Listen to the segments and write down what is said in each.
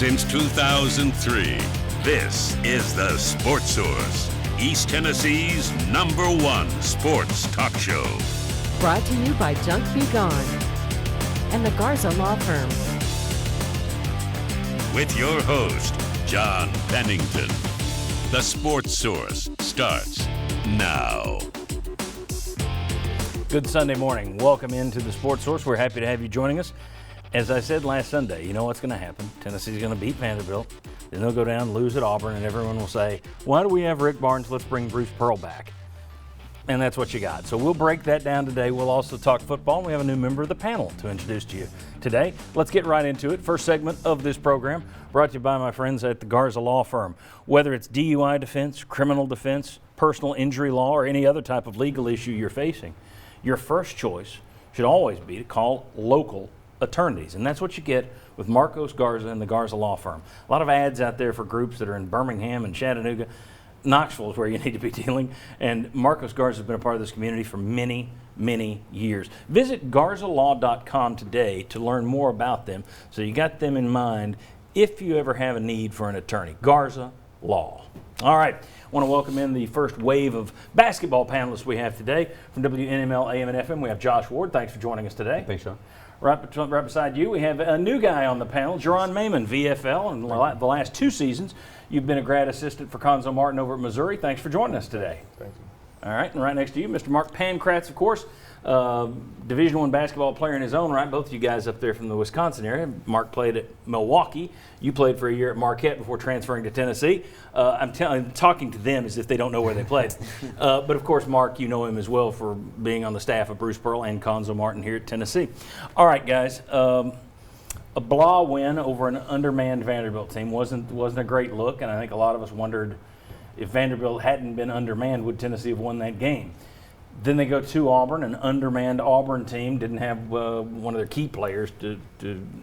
Since 2003, this is the Sports Source, East Tennessee's #1 sports talk show. Brought to you by Junk Be Gone and the Garza Law Firm. With your host, John Pennington. The Sports Source starts now. Good Sunday morning. Welcome into the Sports Source. We're happy to have you joining us. As I said last Sunday, you know what's going to happen. Tennessee's going to beat Vanderbilt. Then they'll go down, lose at Auburn, and everyone will say, why do we have Rick Barnes? Let's bring Bruce Pearl back. And that's what you got. So we'll break that down today. We'll also talk football. We have a new member of the panel to introduce to you today. Let's get right into it. First segment of this program brought to you by my friends at the Garza Law Firm. Whether it's DUI defense, criminal defense, personal injury law, or any other type of legal issue you're facing, your first choice should always be to call local attorneys, and that's what you get with Marcos Garza and the Garza Law Firm. A lot of ads out there for groups that are in Birmingham and Chattanooga. Knoxville is where you need to be dealing, and Marcos Garza has been a part of this community for many, many years. Visit garzalaw.com today to learn more about them, so you got them in mind if you ever have a need for an attorney. Garza Law. All right, I want to welcome in the first wave of basketball panelists we have today. From WNML AM and FM, we have Josh Ward. Thanks for joining us today. Thanks, Sean. Right beside you, we have a new guy on the panel, Jerron Mayman, VFL, and the last 2 seasons, you've been a grad assistant for Conzo Martin over at Missouri. Thanks for joining us today. Thank you. All right, and right next to you, Mr. Mark Pankratz, of course, Division I basketball player in his own right. Both of you guys up there from the Wisconsin area. Mark played at Milwaukee. You played for a year at Marquette before transferring to Tennessee. I'm talking to them as if they don't know where they played. But of course, Mark, you know him as well for being on the staff of Bruce Pearl and Conzo Martin here at Tennessee. All right, guys. A blah win over an undermanned Vanderbilt team wasn't a great look, and I think a lot of us wondered if Vanderbilt hadn't been undermanned, would Tennessee have won that game? Then they go to Auburn, an undermanned Auburn team, didn't have one of their key players to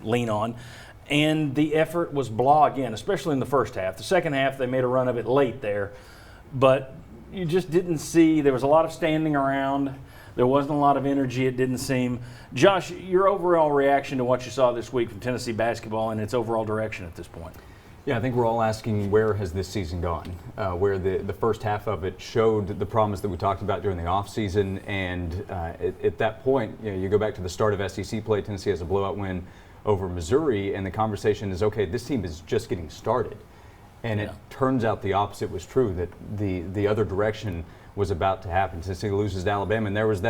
lean on. And the effort was blah again, especially in the first half. The second half, they made a run of it late there. But you just didn't see, there was a lot of standing around. There wasn't a lot of energy, it didn't seem. Josh, your overall reaction to what you saw this week from Tennessee basketball and its overall direction at this point? Yeah, I think we're all asking where has this season gone, where the first half of it showed the promise that we talked about during the offseason, and at that point, you go back to the start of SEC play, Tennessee has a blowout win over Missouri, and the conversation is, okay, this team is just getting started. And it turns out the opposite was true, that the other direction was about to happen. Tennessee loses to Alabama, and there was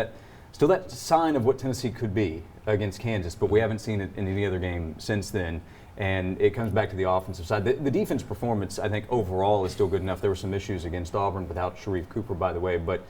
still that sign of what Tennessee could be against Kansas, but we haven't seen it in any other game since then. And it comes back to the offensive side. The defense performance, I think, overall is still good enough. There were some issues against Auburn without Sharif Cooper, by the way, but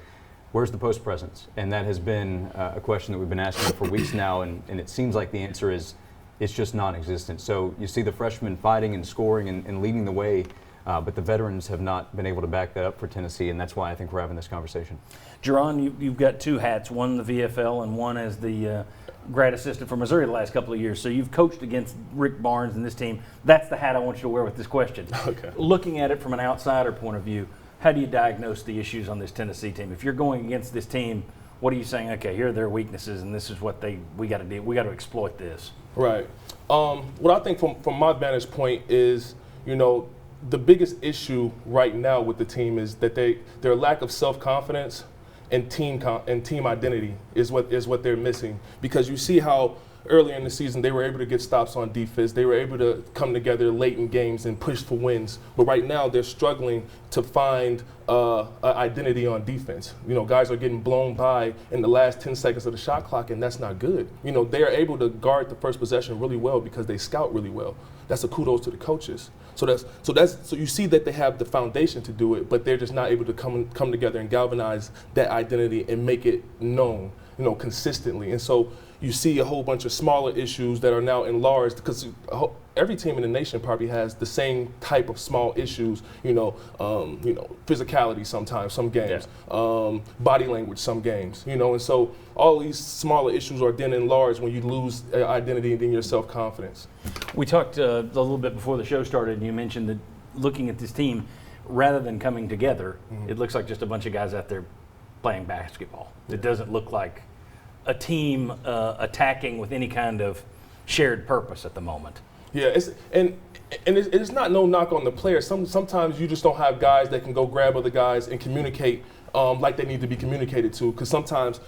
where's the post presence? And that has been a question that we've been asking for weeks now, and it seems like the answer is it's just non-existent. So you see the freshmen fighting and scoring and leading the way, but the veterans have not been able to back that up for Tennessee, and that's why I think we're having this conversation. Jerron, you've got 2 hats, one the VFL and one as the grad assistant for Missouri the last couple of years. So you've coached against Rick Barnes and this team. That's the hat I want you to wear with this question. Okay. Looking at it from an outsider point of view, how do you diagnose the issues on this Tennessee team? If you're going against this team, what are you saying? Okay, here are their weaknesses, and this is what we got to do. We got to exploit this. Right. What I think from my vantage point is, the biggest issue right now with the team is that their lack of self-confidence and team identity is what they're missing, because you see how earlier in the season they were able to get stops on defense, they were able to come together late in games and push for wins, but right now they're struggling to find an identity on defense. Guys are getting blown by in the last 10 seconds of the shot clock, and that's not good. They are able to guard the first possession really well because they scout really well. That's a kudos to the coaches. So you see that they have the foundation to do it, but they're just not able to come together and galvanize that identity and make it known, consistently. And so you see a whole bunch of smaller issues that are now enlarged, because every team in the nation probably has the same type of small issues, physicality sometimes, some games, body language some games, and so all these smaller issues are then enlarged when you lose identity and then your self-confidence. We talked a little bit before the show started, and you mentioned that looking at this team, rather than coming together, it looks like just a bunch of guys out there playing basketball. It doesn't look like a team attacking with any kind of shared purpose at the moment. Yeah, and and it's not no knock on the players. Sometimes you just don't have guys that can go grab other guys and communicate like they need to be communicated to. Because sometimes,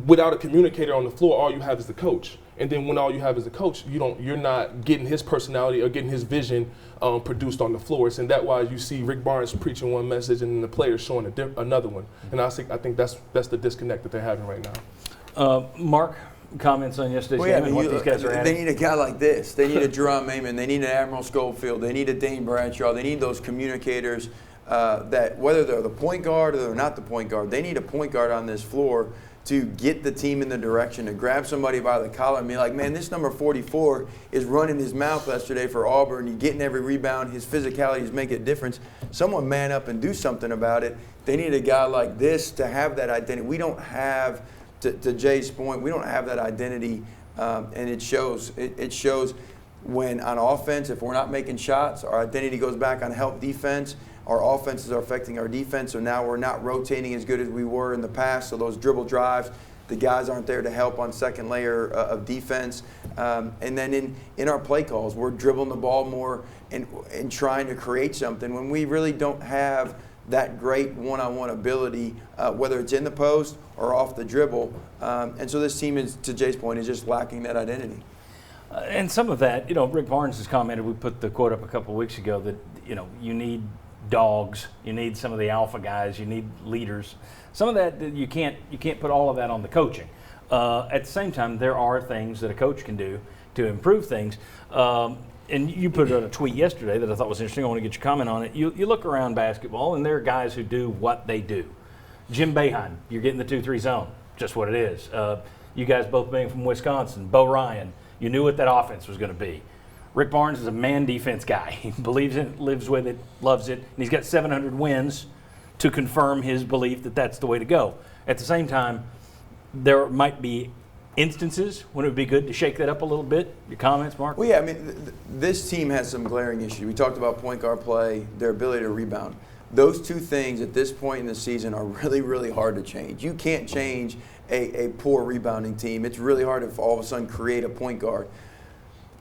without a communicator on the floor, all you have is the coach. And then when all you have is the coach, you're not getting his personality or getting his vision produced on the floor. And that's why you see Rick Barnes preaching one message and then the players showing another one. And I think that's the disconnect that they're having right now. Mark, comments on yesterday's game and what these guys are They adding? need a guy like this. They need a Jerome Mayman. They need an Admiral Schofield. They need a Dane Bradshaw. They need those communicators that, whether they're the point guard or they're not the point guard, they need a point guard on this floor to get the team in the direction, to grab somebody by the collar and be like, man, this number 44 is running his mouth yesterday for Auburn. He's getting every rebound. His physicality is making a difference. Someone man up and do something about it. They need a guy like this to have that identity. We don't have, to Jay's point, we don't have that identity, and it shows. It shows when on offense, if we're not making shots, our identity goes back on help defense. Our offenses are affecting our defense, so now we're not rotating as good as we were in the past. So those dribble drives, the guys aren't there to help on second layer of defense. And then in our play calls, we're dribbling the ball more and trying to create something when we really don't have that great one-on-one ability, whether it's in the post or off the dribble. And so this team is, to Jay's point, is just lacking that identity. And some of that, Rick Barnes has commented, we put the quote up a couple of weeks ago that, you need dogs, you need some of the alpha guys, you need leaders. Some of that, you can't put all of that on the coaching. At the same time, there are things that a coach can do to improve things. And you put out a tweet yesterday that I thought was interesting. I want to get your comment on it. You look around basketball, and there are guys who do what they do. Jim Boeheim, you're getting the 2-3 zone, just what it is. You guys both being from Wisconsin, Bo Ryan, you knew what that offense was going to be. Rick Barnes is a man defense guy. He believes in it, lives with it, loves it, and he's got 700 wins to confirm his belief that that's the way to go. At the same time, there might be instances when it would be good to shake that up a little bit. Your comments, Mark? Well, yeah, I mean, this team has some glaring issues. We talked about point guard play, their ability to rebound. Those two things at this point in the season are really, really hard to change. You can't change a poor rebounding team. It's really hard to all of a sudden create a point guard.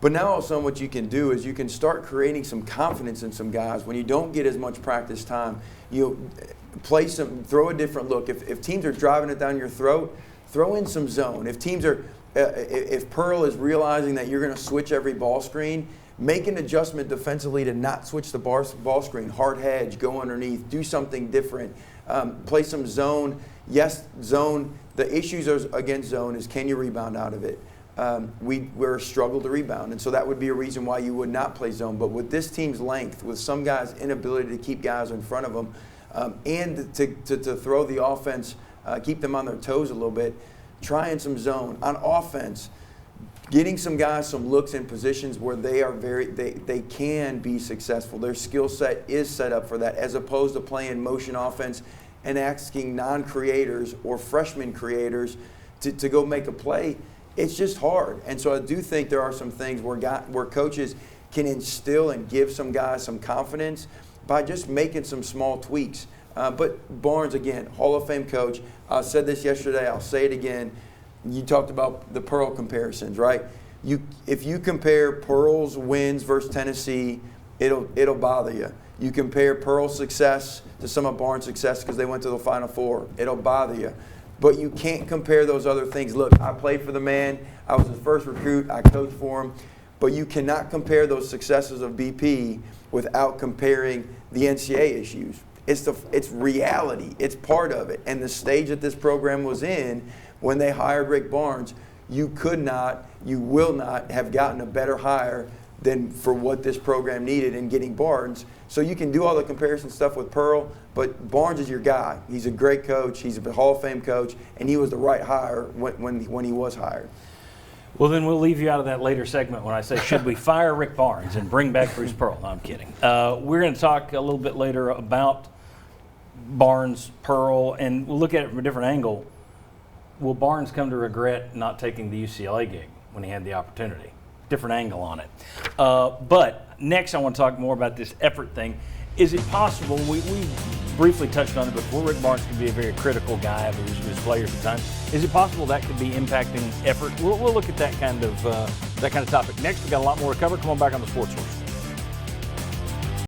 But now all of a sudden what you can do is you can start creating some confidence in some guys. When you don't get as much practice time, you throw a different look. If teams are driving it down your throat, throw in some zone. If teams are, if Pearl is realizing that you're going to switch every ball screen, make an adjustment defensively to not switch the ball screen. Hard hedge, go underneath, do something different. Play some zone. Yes, zone. The issues against zone is can you rebound out of it? We're a struggle to rebound, and so that would be a reason why you would not play zone. But with this team's length, with some guys' inability to keep guys in front of them, and to throw the offense, keep them on their toes a little bit, trying some zone. On offense, getting some guys some looks in positions where they can be successful. Their skill set is set up for that, as opposed to playing motion offense and asking non-creators or freshman creators to go make a play. It's just hard. And so I do think there are some things where coaches can instill and give some guys some confidence by just making some small tweaks. But Barnes, again, Hall of Fame coach. I said this yesterday. I'll say it again. You talked about the Pearl comparisons, right? If you compare Pearl's wins versus Tennessee, it'll bother you. You compare Pearl's success to some of Barnes' success because they went to the Final Four. It'll bother you. But you can't compare those other things. Look, I played for the man. I was his first recruit. I coached for him. But you cannot compare those successes of BP without comparing the NCAA issues. It's reality. It's part of it. And the stage that this program was in when they hired Rick Barnes, you will not have gotten a better hire than for what this program needed in getting Barnes. So you can do all the comparison stuff with Pearl, but Barnes is your guy. He's a great coach. He's a Hall of Fame coach, and he was the right hire when he was hired. Well, then we'll leave you out of that later segment when I say, should we fire Rick Barnes and bring back Bruce Pearl? No, I'm kidding. We're going to talk a little bit later about Barnes, Pearl, and we'll look at it from a different angle. Will Barnes come to regret not taking the UCLA gig when he had the opportunity? Different angle on it. But next I want to talk more about this effort thing. Is it possible, we briefly touched on it before, Rick Barnes can be a very critical guy of his players at times. Is it possible that could be impacting effort? We'll look at that kind of topic next. We've got a lot more to cover. Come on back on the Sports Source.